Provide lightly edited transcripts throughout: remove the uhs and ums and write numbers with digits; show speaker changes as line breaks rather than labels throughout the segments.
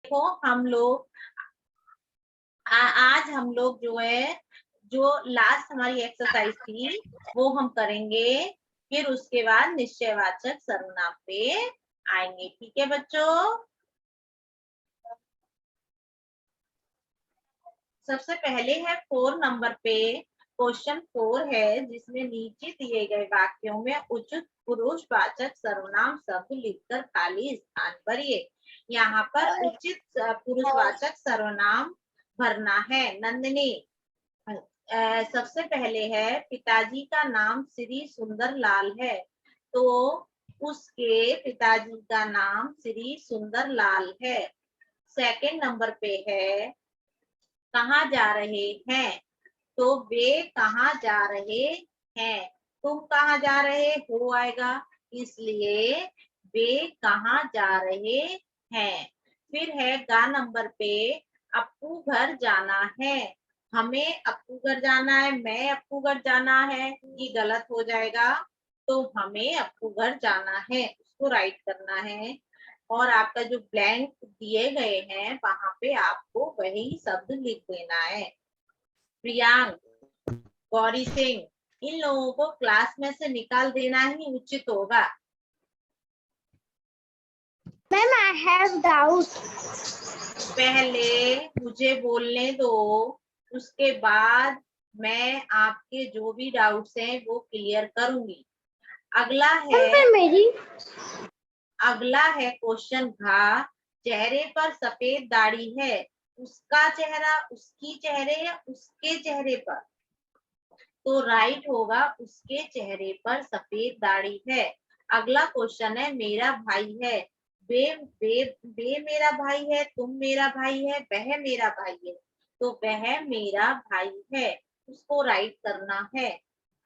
देखो हम लोग आज हम लोग जो है, जो लास्ट हमारी एक्सरसाइज थी वो हम करेंगे, फिर उसके बाद निश्चयवाचक सर्वनाम पे आएंगे। ठीक है बच्चों। सबसे पहले है 4 नंबर पे, क्वेश्चन 4 है, जिसमें नीचे दिए गए वाक्यों में उचित पुरुषवाचक सर्वनाम शब्द लिखकर खाली स्थान भरिए। यहाँ पर उचित पुरुषवाचक सर्वनाम भरना है। नंदिनी, सबसे पहले है पिताजी का नाम श्री सुंदर लाल है, तो उसके पिताजी का नाम श्री सुंदर लाल है। सेकंड नंबर पे है कहाँ जा रहे हैं, तो वे कहाँ जा रहे हैं, तुम कहाँ जा रहे हो आएगा, इसलिए वे कहाँ जा रहे हैं। फिर है गा नंबर पे अप्पू घर जाना है, हमें अप्पू घर जाना है, मैं अप्पू घर जाना है, ये गलत हो जाएगा। तो हमें अप्पू घर जाना है, उसको राइट करना है। और आपका जो ब्लैंक दिए गए हैं वहां पे आपको वही शब्द लिख देना है। प्रियांक, गौरी सिंह, इन लोगों को क्लास में से निकाल देना ही उचित होगा।
Ma'am I have doubt.
पहले मुझे बोलने दो, उसके बाद मैं आपके जो भी डाउट्स हैं वो क्लियर करूंगी। अगला है क्वेश्चन घा, चेहरे पर सफेद दाढ़ी है, उसका चेहरा, उसकी चेहरे या उसके चेहरे पर, तो राइट होगा उसके चेहरे पर सफेद दाढ़ी है। अगला क्वेश्चन है मेरा भाई है, वे मेरा भाई है, तुम मेरा भाई है, वह मेरा भाई है, तो वह मेरा भाई है, उसको राइट करना है।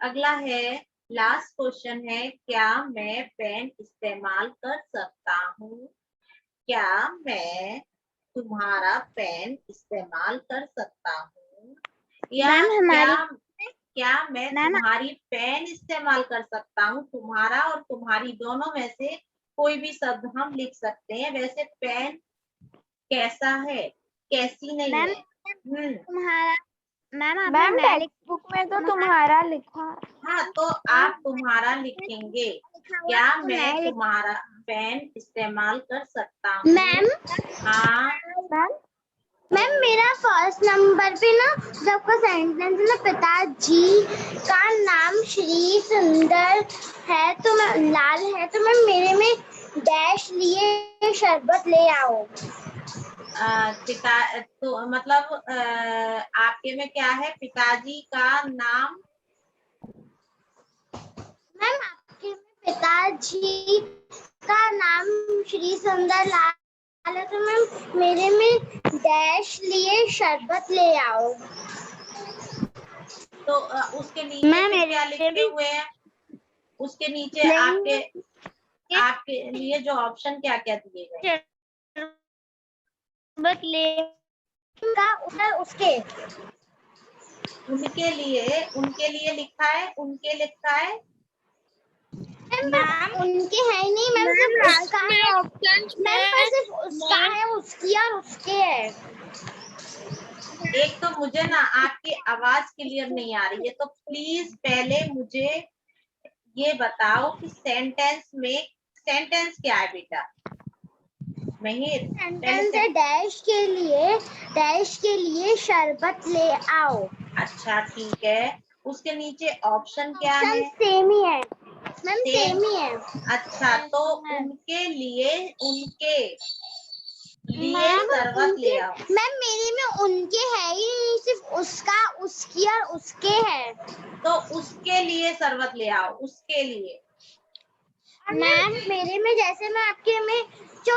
अगला है लास्ट क्वेश्चन है क्या मैं पेन इस्तेमाल कर सकता हूँ, क्या मैं तुम्हारा पेन इस्तेमाल कर सकता हूँ, या क्या मैं तुम्हारी पेन इस्तेमाल कर सकता हूँ। तुम्हारा और तुम्हारी दोनों में से कोई भी शब्द हम लिख सकते हैं। वैसे पेन कैसा है, कैसी नहीं है।
तुम्हारा मैम टेक्स्ट बुक में तो तुम्हारा लिखा।
हाँ, तो आप तुम्हारा लिखेंगे, क्या मैं तुम्हारा पेन इस्तेमाल कर सकता हूँ।
मैम
हाँ
मैम मेरा फर्स्ट नंबर पे ना जब का सेंटेंस है ना, पिताजी का नाम श्री सुंदर है तो मैं लाल है, तो मैम मेरे में डैश लिए शरबत ले आओ।
पिता तो मतलब आपके में क्या है, पिताजी का नाम,
मैम आपके में पिताजी का नाम श्री सुंदर लाल है, तो मैम मेरे में डैश लिए शरबत ले आओ।
तो उसके नीचे क्या लिखे हुए हैं, उसके नीचे आपके लिए जो ऑप्शन क्या क्या दिए गए,
उसके
उनके लिए लिखा है, उनके लिखा है
मैम उनके है नहीं मैम, सिर्फ उसका है ऑप्शन मैम, पर सिर्फ उसका है, उसकी और उसके है।
एक तो मुझे ना आपकी आवाज क्लियर नहीं आ रही है, तो प्लीज पहले मुझे ये बताओ कि सेंटेंस क्या है बेटा। महिर,
सेंटेंस है डैश के लिए शरबत ले आओ।
अच्छा ठीक है, उसके नीचे ऑप्शन क्या है,
सेम ही है मैम, सेम ही है।
अच्छा, तो उनके लिए शरबत ले आओ।
मैम मेरे में उनके है ही नहीं, सिर्फ उसका, उसकी और उसके है,
तो उसके लिए शरबत ले आओ, उसके लिए।
मैम मेरे में जैसे मैं आपके में जो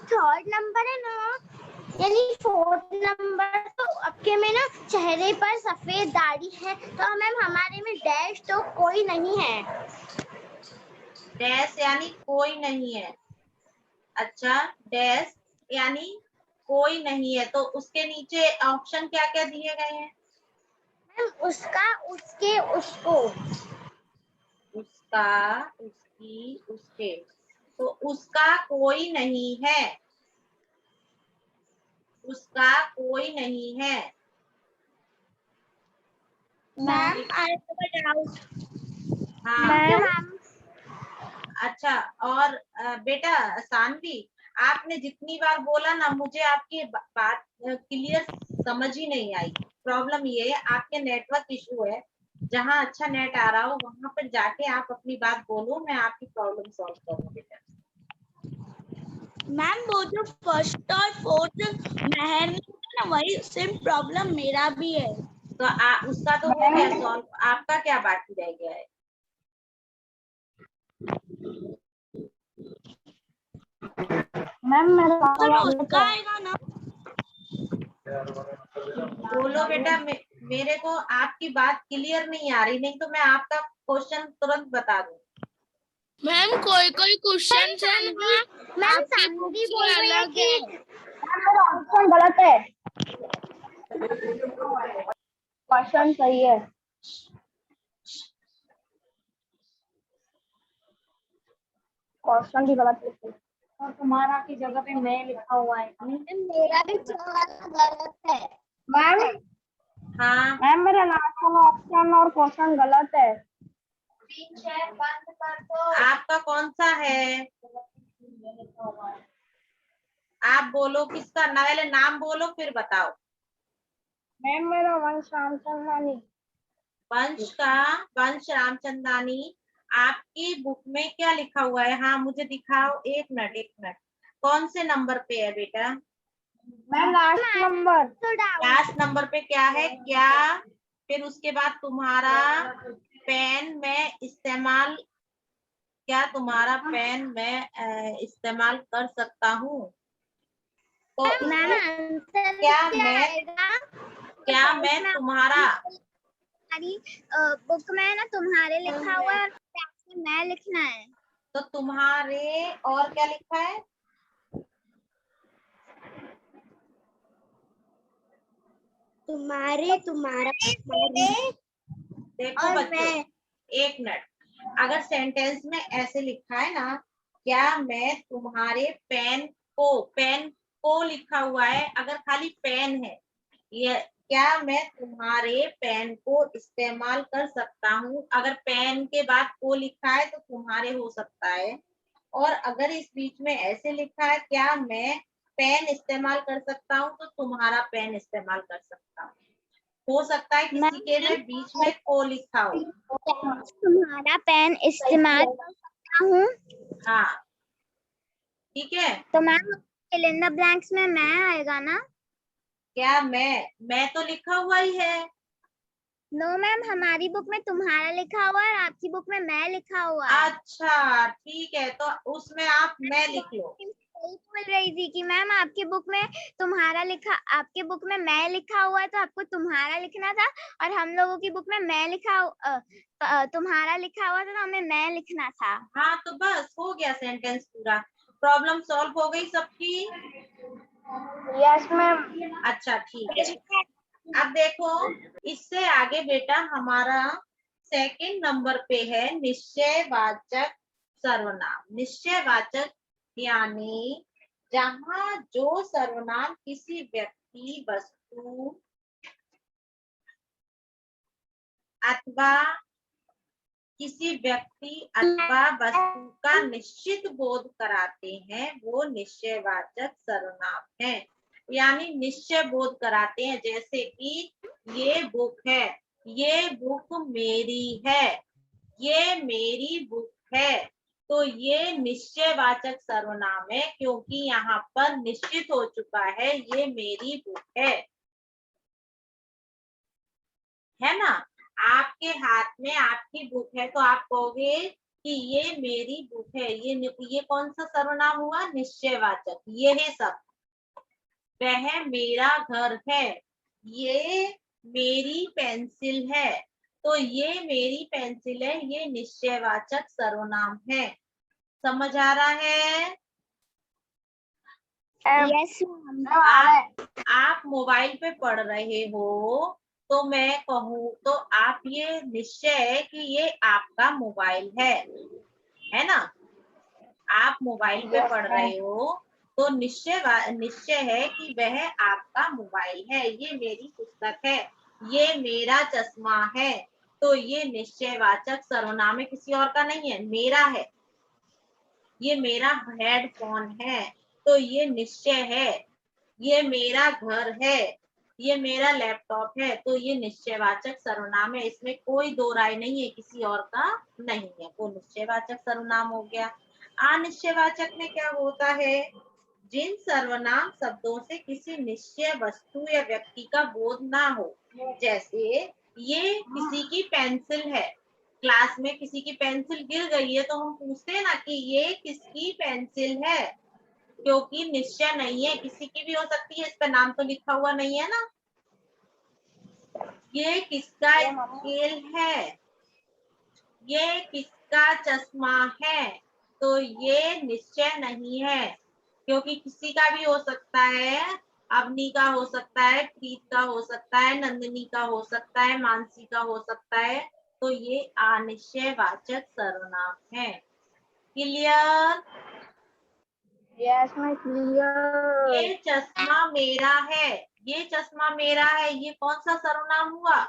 थर्ड नंबर है ना, यानी फोर्थ नंबर, तो आपके में ना चेहरे पर सफेद दाढ़ी है, तो मैम हमारे में डैश तो कोई नहीं है।
डैश यानी कोई नहीं है, अच्छा, डैश यानी कोई नहीं है, तो उसके नीचे ऑप्शन क्या क्या दिए गए हैं,
मैम उसका, उसके, उसको,
उसका, उसकी, उसके, तो उसका कोई नहीं है, उसका कोई नहीं है।
Ma'am I have a doubt.
हाँ
मैम
अच्छा। और बेटा सानवी, आपने जितनी बार बोला ना, मुझे आपकी बात क्लियर समझ ही नहीं आई। प्रॉब्लम ये है आपके नेटवर्क इशू है। जहाँ अच्छा नेट आ रहा हो वहां पर जाके आप अपनी बात बोलो, मैं आपकी प्रॉब्लम सॉल्व करूँ बेटा।
मैम वो जो फर्स्ट और फोर्थ महर में है ना, वही सेम प्रॉब्लम मेरा भी है।
तो उसका तो हो गया सॉल्व, आपका क्या बाकी रह गया है?
मैम मेरा उसका आएगा ना।
बोलो बेटा, मेरे को आपकी बात क्लियर नहीं आ रही, नहीं तो मैं आपका क्वेश्चन तुरंत बता दूं।
मैम कोई कोई क्वेश्चन है ना
मैम
आपकी बुक
सानवी
से
बोल रही है
अलग
कि
है।
मेरा ऑप्शन गलत है, क्वेश्चन सही है। क्वेश्चन भी गलत लिखा है और तुम्हारा की जगह पे मैं लिखा हुआ है। मेरा भी गलत है मैम।
हाँ
मैम मेरा लास्ट वाला ऑप्शन और क्वेश्चन गलत है।
आपका कौन सा है? आप बोलो किसका ना, पहले नाम बोलो फिर बताओ।
मैम मेरा वंश रामचंदानी।
वंश का, वंश रामचंदानी। आपकी बुक में क्या लिखा हुआ है? हाँ मुझे दिखाओ, एक मिनट एक मिनट। कौन से नंबर पे है बेटा?
Ma'am last number.
Last number पे क्या है? क्या, फिर उसके बाद तुम्हारा पेन में इस्तेमाल, क्या तुम्हारा पेन मैं इस्तेमाल कर सकता हूँ? तो
मैम आंसर क्या
मैं
आएगा?
क्या मैं तुम्हारा,
हमारी बुक में ना तुम्हारे लिखा हुआ है और क्लास में मैं लिखना है।
तो तुम्हारे और क्या लिखा है?
तुम्हारे, तुम्हारा, तुम्हारे
देखो
और
बच्चों,
मैं।
एक मिनट। अगर सेंटेंस में ऐसे लिखा है ना, क्या मैं तुम्हारे पेन को लिखा हुआ है, अगर खाली पेन है, ये क्या मैं तुम्हारे पेन को इस्तेमाल कर सकता हूँ, अगर पेन के बाद को लिखा है तो तुम्हारे हो सकता है। और अगर इस बीच में ऐसे लिखा है क्या मैं पेन इस्तेमाल कर सकता हूँ, तो तुम्हारा पेन इस्तेमाल कर सकता हूँ। हो सकता है किसी के में बीच में को लिखा हो।
तुम्हारा पेन इस्तेमाल कर सकता हूँ।
हाँ ठीक है।
तो ma'am fill in the blanks में मैं आएगा ना?
क्या मैं तो लिखा हुआ ही है।
नो मैम, हमारी बुक में तुम्हारा लिखा हुआ है और आपकी बुक में मैं लिखा हुआ है।
अच्छा ठीक है, तो उसमें आप मैं लिख लो।
सही बोल रही थी कि मैम आपकी बुक में तुम्हारा लिखा, आपके बुक में मैं लिखा हुआ है तो आपको तुम्हारा लिखना था, और हम लोगों की बुक में मैं तुम्हारा लिखा हुआ था तो हमें मैं लिखना था।
हाँ तो बस हो गया सेंटेंस पूरा। प्रॉब्लम सॉल्व हो गई सबकी?
Yes ma'am.
अच्छा ठीक है। अब देखो, इससे आगे बेटा हमारा सेकंड नंबर पे है निश्चयवाचक सर्वनाम। निश्चयवाचक यानी जहाँ जो सर्वनाम किसी व्यक्ति, वस्तु अथवा किसी व्यक्ति अथवा वस्तु का निश्चित बोध कराते हैं, वो निश्चयवाचक सर्वनाम है। यानी निश्चय बोध कराते हैं, जैसे कि ये बुक है, ये बुक मेरी है, ये मेरी बुक है। तो ये निश्चयवाचक सर्वनाम है, क्योंकि यहाँ पर निश्चित हो चुका है ये मेरी बुक है ना। आपके हाथ में आपकी बुक है तो आप कहोगे कि ये मेरी बुक है। ये कौन सा सर्वनाम हुआ? निश्चयवाचक। ये है सब। वह मेरा घर है, ये मेरी पेंसिल है। तो ये मेरी पेंसिल है, ये निश्चयवाचक सर्वनाम है। समझ आ रहा है?
यस
आप मोबाइल पे पढ़ रहे हो तो मैं कहूँ तो आप ये निश्चय है कि ये आपका मोबाइल है ना। आप मोबाइल पे पढ़ रहे हो तो निश्चय है कि वह आपका मोबाइल है, ये मेरी पुस्तक है, ये मेरा चश्मा है। तो ये निश्चयवाचक सर्वनाम है, किसी और का नहीं है, मेरा है। ये मेरा हेडफोन है, तो ये निश्चय है। ये मेरा घर है, ये मेरा लैपटॉप है, तो ये निश्चयवाचक सर्वनाम है। इसमें कोई दो राय नहीं है, किसी और का नहीं है, वो निश्चयवाचक सर्वनाम हो गया। अनिश्चयवाचक में क्या होता है? जिन सर्वनाम शब्दों से किसी निश्चय वस्तु या व्यक्ति का बोध ना हो, जैसे ये किसी की पेंसिल है, क्लास में किसी की पेंसिल गिर गई है तो हम पूछते हैं ना कि ये किसकी पेंसिल है, क्योंकि निश्चय नहीं है, किसी की भी हो सकती है, इस पर नाम तो लिखा हुआ नहीं है ना। ये किसका स्केल है, ये किसका चश्मा है, तो ये निश्चय नहीं है, क्योंकि किसी का भी हो सकता है। अवनी का हो सकता है, प्रीत का हो सकता है, नंदिनी का हो सकता है, मानसी का हो सकता है। तो ये अनिश्चयवाचक सर्वनाम है। क्लियर?
यस मैं क्लियर।
ये चश्मा मेरा है, ये चश्मा मेरा है, ये कौन सा सर्वनाम हुआ?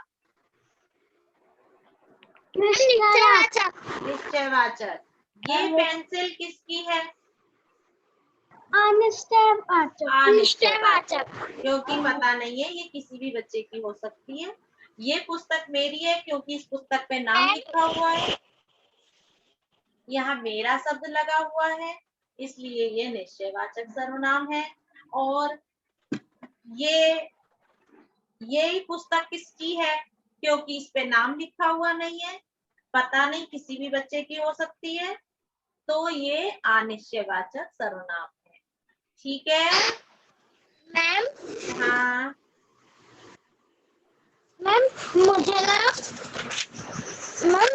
निश्चयवाचक।
निश्चयवाचक। ये पेंसिल किसकी है?
अनिश्चयवाचक।
निश्चयवाचक, क्योंकि पता नहीं है, ये किसी भी बच्चे की हो सकती है। ये पुस्तक मेरी है, क्योंकि इस पुस्तक पे नाम लिखा हुआ है, यहाँ मेरा शब्द लगा हुआ है, इसलिए ये निश्चयवाचक सर्वनाम है। और ये पुस्तक किसकी है? क्योंकि इस पे नाम लिखा हुआ नहीं है, पता नहीं, किसी भी बच्चे की हो सकती है, तो ये अनिश्चयवाचक सर्वनाम है। ठीक है
मैम
हाँ,
मैम मुझे ना मैम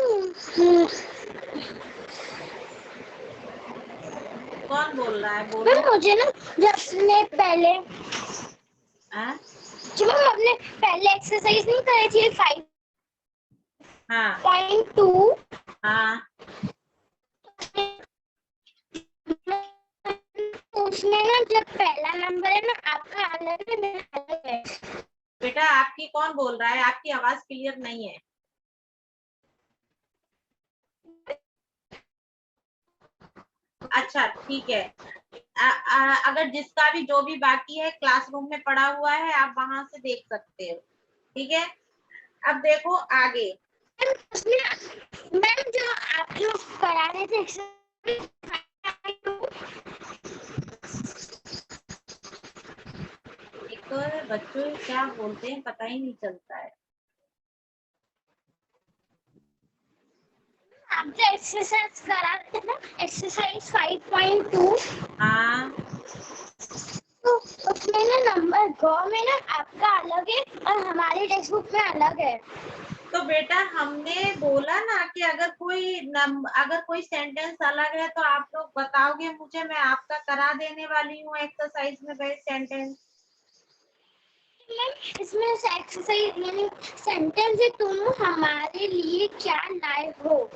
कौन बोल रहा है? बोलो।
मैम मुझे ना जब अपने पहले
हाँ
जब हम अपने पहले एक्सरसाइज नहीं करे थे 5.2
हाँ
उसमें ना जब पहला नंबर है ना आपका अलग है मेरा अलग है।
बेटा, आपकी कौन बोल रहा है? आपकी आवाज क्लियर नहीं है। अच्छा ठीक है। अगर जिसका भी जो भी बाकी है क्लासरूम में पड़ा हुआ है, आप वहां से देख सकते हो। ठीक है, अब देखो आगे।
उसमें मैम जो आप लोग करा रहे थे
एक तो बच्चों क्या बोलते हैं पता ही नहीं चलता है।
आप जो एक्सरसाइज करा रहे थे ना एक्सरसाइज 5.2
हाँ,
तो उसमें ना नंबर गो में ना आपका अलग है और हमारी टेक्स्ट बुक में अलग है।
तो बेटा हमने बोला ना कि अगर कोई सेंटेंस अलग है तो आप लोग बताओगे मुझे, मैं आपका करा देने वाली हूँ एक्सरसाइज में वही सेंटेंस।
मैम इसमें एक्सरसाइज यानी सेंटेंस है तुम हमारे लिए क्या लाए हो।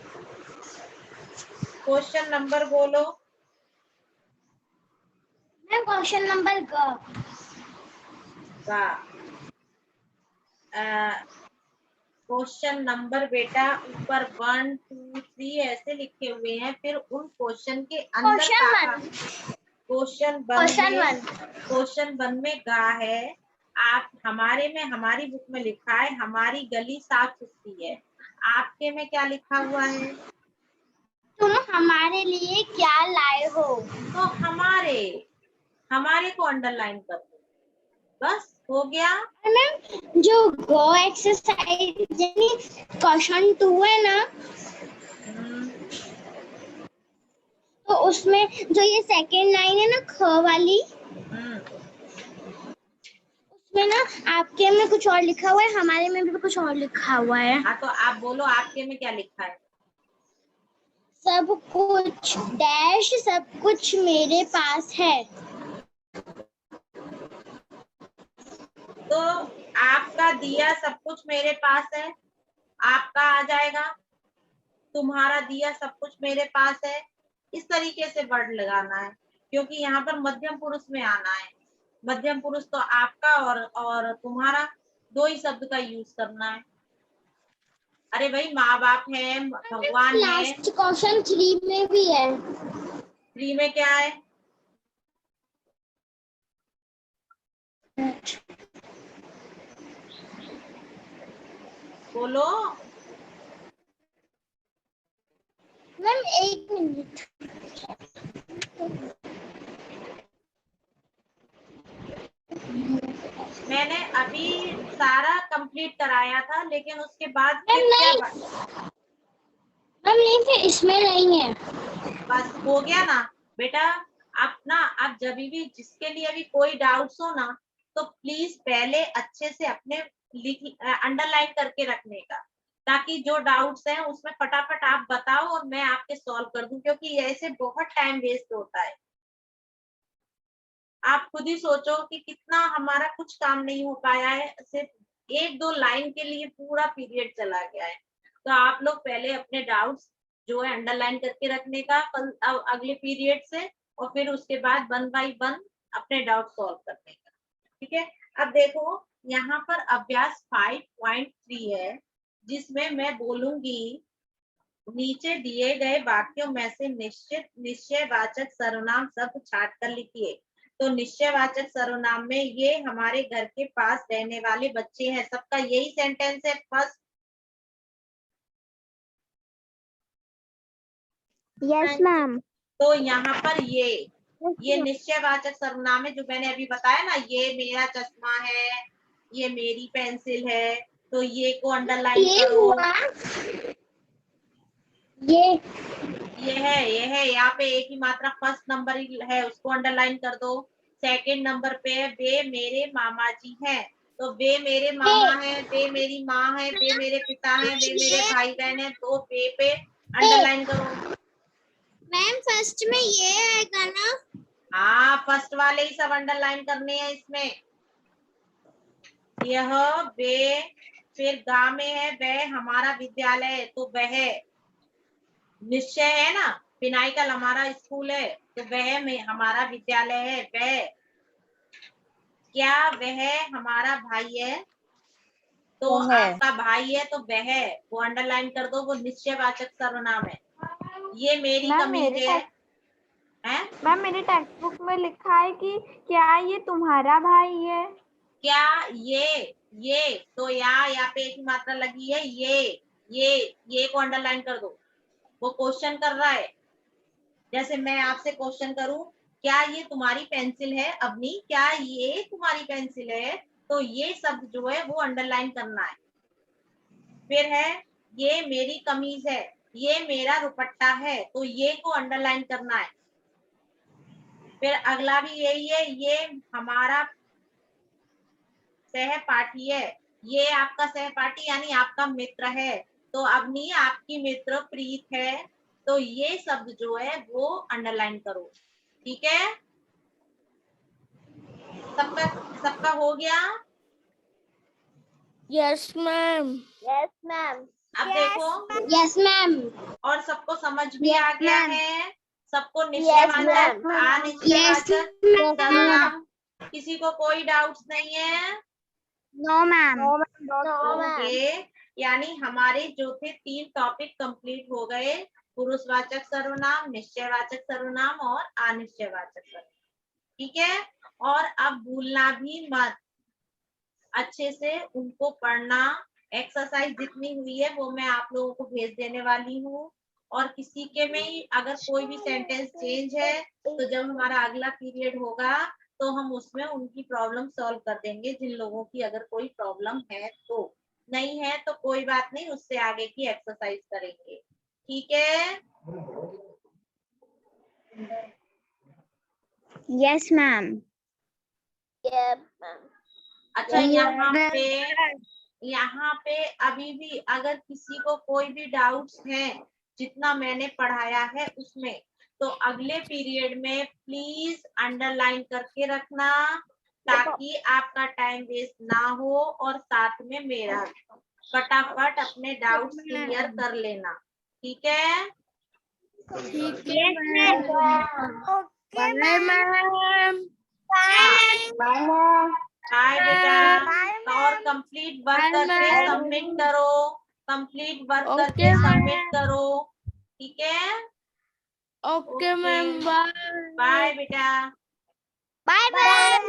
क्वेश्चन नंबर बोलो।
मैम क्वेश्चन नंबर ग
क्वेश्चन नंबर बेटा ऊपर 1 2 3 ऐसे लिखे हुए हैं, फिर उन क्वेश्चन के अंदर क्वेश्चन वन में गा है। आप हमारी बुक में लिखा है हमारी गली साफ सुथरी है, आपके में क्या लिखा हुआ है?
तुम हमारे लिए क्या लाए हो।
तो हमारे को अंडरलाइन कर दो, बस हो गया।
मैम जो गो एक्सरसाइज यानी क्वेश्चन 2 है ना तो उसमें जो ये सेकंड लाइन है ना ख वाली उसमें ना आपके में कुछ और लिखा हुआ है हमारे में भी कुछ और लिखा हुआ है।
हाँ तो आप बोलो आपके में क्या लिखा है?
सब कुछ डैश सब कुछ मेरे पास है।
तो आपका दिया सब कुछ मेरे पास है, आपका आ जाएगा, तुम्हारा दिया सब कुछ मेरे पास है। इस तरीके से वर्ड लगाना है, क्योंकि यहाँ पर मध्यम पुरुष में आना है। मध्यम पुरुष तो आपका और तुम्हारा, दो ही शब्द का यूज करना है। अरे भाई, माँ बाप है, भगवान है।
लास्ट क्वेश्चन 3 में भी है।
3 में क्या है? बोलो।
Ma'am 1 minute.
मैंने अभी सारा कंप्लीट कराया था, लेकिन उसके बाद
मैम
फिर क्या
नहीं, मैम नहीं, फिर इसमें नहीं है।
बस हो गया ना बेटा। आप ना, आप जब भी जिसके लिए भी कोई डाउट्स हो ना, तो प्लीज पहले अच्छे से अपने अंडरलाइन करके रखने का, ताकि जो डाउट्स हैं उसमें फटाफट आप बताओ और मैं आपके सॉल्व कर दूं, क्योंकि ऐसे बहुत टाइम वेस्ट होता है। आप खुद ही सोचो कि कितना हमारा कुछ काम नहीं हो पाया है, सिर्फ 1-2 लाइन के लिए पूरा पीरियड चला गया है। तो आप लोग पहले अपने डाउट्स जो है अंडरलाइन करके रखने का कल अगले पीरियड से, और फिर उसके बाद 1 बाय 1 अपने डाउट सॉल्व करने का। ठीक है। अब देखो, यहाँ पर अभ्यास 5.3 है, जिसमें मैं बोलूंगी नीचे दिए गए वाक्यों में से निश्चयवाचक सर्वनाम शब्द छाट कर लिखिए। तो निश्चयवाचक सर्वनाम में ये हमारे घर के पास रहने वाले बच्चे हैं, सबका यही सेंटेंस है फर्स्ट।
Yes ma'am.
तो यहाँ पर ये निश्चयवाचक सर्वनाम है, जो मैंने अभी बताया ना, ये मेरा चश्मा है, ये मेरी पेंसिल है, तो ये को अंडरलाइन
ये
करो।
हुआ, ये
ये है यहाँ पे एक ही मात्रा फर्स्ट नंबर है, उसको अंडरलाइन कर दो। सेकंड नंबर पे है वे मेरे मामा जी हैं, तो वे मेरे मामा है, वे मेरी माँ है, वे मेरे पिता है, वे मेरे भाई बहन है, तो वे पे अंडरलाइन करो।
मैम फर्स्ट में ये आएगा ना?
हाँ, फर्स्ट वाले ही सब अंडरलाइन करने हैं इसमें। यह वे, फिर गा में है वह हमारा विद्यालय है, तो वह निश्चय है ना, पिनाइकल हमारा स्कूल है, तो वह में हमारा विद्यालय है। वह क्या वह हमारा भाई है, तो आपका भाई है, तो वह, वो अंडरलाइन कर दो, वो निश्चयवाचक सर्वनाम है। ये मेरी कमीज है।
मैम मेरे टेक्स्ट बुक में लिखा है कि क्या ये तुम्हारा भाई है?
क्या ये तो यहाँ पे एक ही मात्रा लगी है, ये को अंडरलाइन कर दो, वो क्वेश्चन कर रहा है। जैसे मैं आपसे क्वेश्चन करूं, क्या ये तुम्हारी पेंसिल है अवनी, क्या ये तुम्हारी पेंसिल है, तो ये शब्द जो है वो अंडरलाइन करना है। फिर है ये मेरी कमीज है, ये मेरा दुपट्टा है, तो ये को अंडरलाइन करना है। फिर अगला भी यही है, ये हमारा सहपाठी है, ये आपका सहपाठी यानी आपका मित्र है, तो अवनी आपकी मित्र प्रीत है, तो ये शब्द जो है वो अंडरलाइन करो। ठीक है, सबका हो गया।
Yes ma'am.
Yes ma'am.
अब देखो,
यस मैम।
और सबको समझ भी
Yes,
आ गया
ma'am.
है, सबको
Yes,
निश्चयवाचक
ma'am.
अनिश्चयवाचक
Yes,
सर्वनाम, किसी को कोई डाउट्स नहीं है?
No, ma'am. No, ma'am.
Okay, यानी हमारे जो थे 3 टॉपिक कंप्लीट हो गए, पुरुषवाचक सर्वनाम, निश्चयवाचक सर्वनाम और अनिश्चयवाचक सर्वनाम। ठीक है, और अब भूलना भी मत, अच्छे से उनको पढ़ना। एक्सरसाइज जितनी हुई है वो मैं आप लोगों को भेज देने वाली हूँ, और किसी के में अगर कोई भी सेंटेंस चेंज है, तो जब हमारा अगला पीरियड होगा तो हम उसमें उनकी प्रॉब्लम सॉल्व कर देंगे, जिन लोगों की अगर कोई प्रॉब्लम है। तो नहीं है तो कोई बात नहीं, उससे आगे की एक्सरसाइज करेंगे। ठीक है।
Yes, ma'am. Yes, ma'am.
अच्छा, यहाँ पे अभी भी अगर किसी को कोई भी डाउट्स है जितना मैंने पढ़ाया है उसमें, तो अगले पीरियड में प्लीज अंडरलाइन करके रखना, ताकि आपका टाइम वेस्ट ना हो, और साथ में मेरा फटाफट अपने डाउट्स क्लियर कर लेना। ठीक है।
ठीक
Yes,
है
ma'am. Okay
bye
ma'am.
Ma'am.
Bye बेटा।
बाय
और कंप्लीट वर्क
Bye,
करके
ma'am.
सबमिट करो, कंप्लीट वर्क
Okay,
करके सबमिट
ma'am.
करो, ठीक है?
Okay ma'am,
okay,
bye.
Bye बेटा।
Bye ma'am.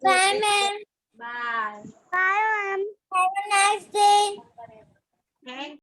Bye ma'am.
Bye.
Bye ma'am. Have a nice day.
Thank